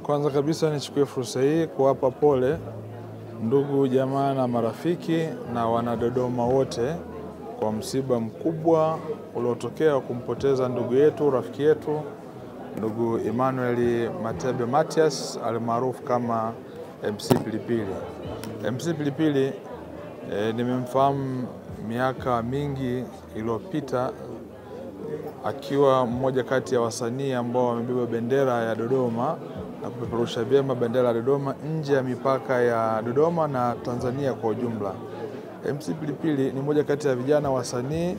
Kwanza kabisa nichukue fursa hii kuwapa pole ndugu jamaa na marafiki na wanadodoma wote kwa msiba mkubwa uliotokea kumpoteza ndugu yetu, rafiki yetu, ndugu Emmanuel Matebe Mathias almaarufu kama MC Pilipili. MC Pilipili nimemfahamu miaka mingi iliyopita akiwa mmoja kati ya wasanii ambao wamebeba bendera ya Dodoma na kupeperusha vyema bendera ya Dodoma nje ya mipaka ya Dodoma na Tanzania kwa ujumla. MC Pilipili ni mmoja kati ya vijana wasanii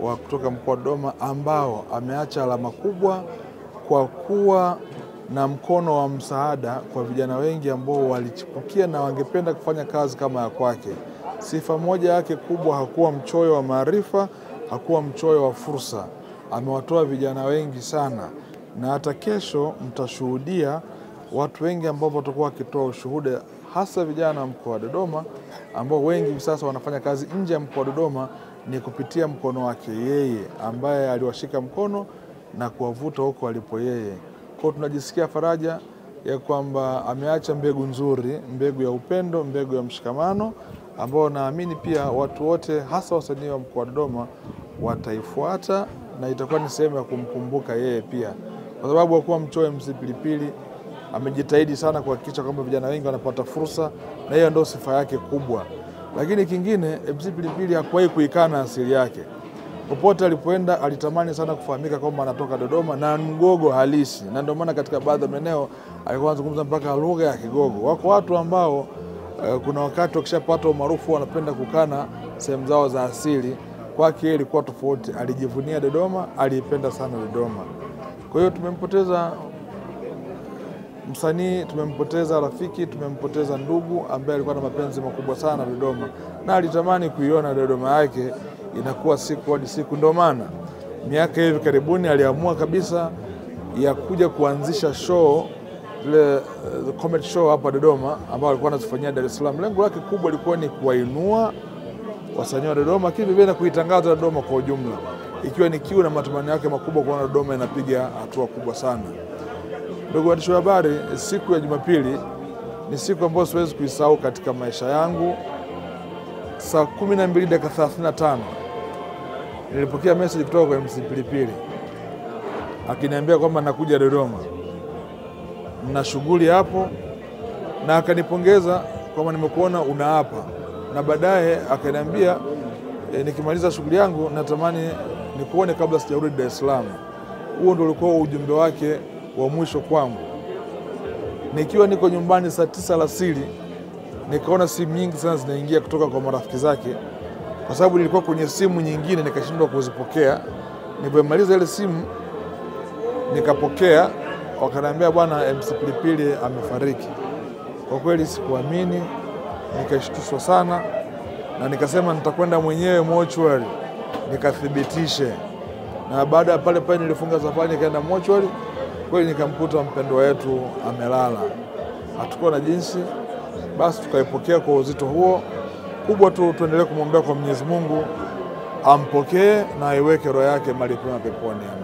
wa kutoka mkoa wa Dodoma ambao ameacha alama kubwa kwa kuwa na mkono wa msaada kwa vijana wengi ambao walichipukia na wangependa kufanya kazi kama ya kwake. Sifa moja yake kubwa, hakuwa mchoyo wa maarifa, hakuwa mchoyo wa fursa. Amewatoa vijana wengi sana, na hata kesho mtashuhudia watu wengi ambao watakuwa wakitoa ushuhuda, hasa vijana wa mkoa wa Dodoma ambao wengi sasa wanafanya kazi nje ya mkoa wa Dodoma ni kupitia mkono wake yeye, ambaye aliwashika mkono na kuwavuta huko alipo yeye. Kwa tunajisikia faraja ya kwamba ameacha mbegu nzuri, mbegu ya upendo, mbegu ya mshikamano ambao naamini pia watu wote hasa wasanii wa mkoa wa Dodoma wataifuata, na itakuwa ni sehemu ya kumkumbuka yeye pia. Kwa sababu hakuwa mchoyo MC Pilipili, amejitahidi sana kuhakikisha kwamba vijana wengi wanapata fursa, na hiyo ndio sifa yake kubwa. Lakini kingine, MC Pilipili hakuwahi kuikana asili yake. Popote alipoenda alitamani sana kufahamika kwamba anatoka Dodoma na Mgogo halisi, na ndio maana katika baadhi ya maeneo alikuwa anazungumza mpaka lugha ya Kigogo. Wako watu ambao kuna wakati wakishapata umaarufu wanapenda kukana sehemu zao za asili. Kwake yeye ilikuwa tofauti, alijivunia Dodoma, aliipenda sana Dodoma. Kwa hiyo tumempoteza msanii, tumempoteza rafiki, tumempoteza ndugu ambaye alikuwa na mapenzi makubwa sana Dodoma, na alitamani kuiona Dodoma yake inakuwa siku hadi siku. Ndio maana miaka hivi karibuni aliamua kabisa ya kuja kuanzisha show, ile comedy show hapa Dodoma ambao alikuwa anazifanyia Dar es Salaam. Lengo lake kubwa lilikuwa ni kuwainua wasanii wa Dodoma, lakini vile na kuitangaza Dodoma kwa ujumla, ikiwa ni kiu na matumaini yake makubwa kuona Dodoma inapiga hatua kubwa sana. Ndugu waandishi wa habari, siku ya Jumapili ni siku ambayo siwezi kuisahau katika maisha yangu. Saa 12:35 nilipokea message kutoka kwa MC Pilipili akiniambia kwamba nakuja Dodoma, na shughuli hapo, na akanipongeza kwamba nimekuona una hapa, na baadaye akaniambia nikimaliza shughuli yangu natamani nikuone kabla sijarudi Dar es Salaam. Huo ndio ulikuwa ujumbe wake wa mwisho kwangu. Nikiwa niko nyumbani saa 9 alasiri, nikaona simu nyingi sana zinaingia kutoka kwa marafiki zake, kwa sababu nilikuwa kwenye simu nyingine nikashindwa kuzipokea. Nilipomaliza ile simu nikapokea, wakaniambia bwana MC Pilipili amefariki. Kwa kweli sikuamini, nikashtushwa sana, na nikasema nitakwenda mwenyewe mortuary nikathibitishe. Na baada ya pale nilifunga safari nikaenda mortuary, kweli nikamkuta mpendwa wetu amelala. Hatukuwa na jinsi, basi tukaipokea kwa uzito huo. Kubwa tu tuendelee kumwombea kwa Mwenyezi Mungu ampokee na aiweke roho yake mahali pema peponi. Amen.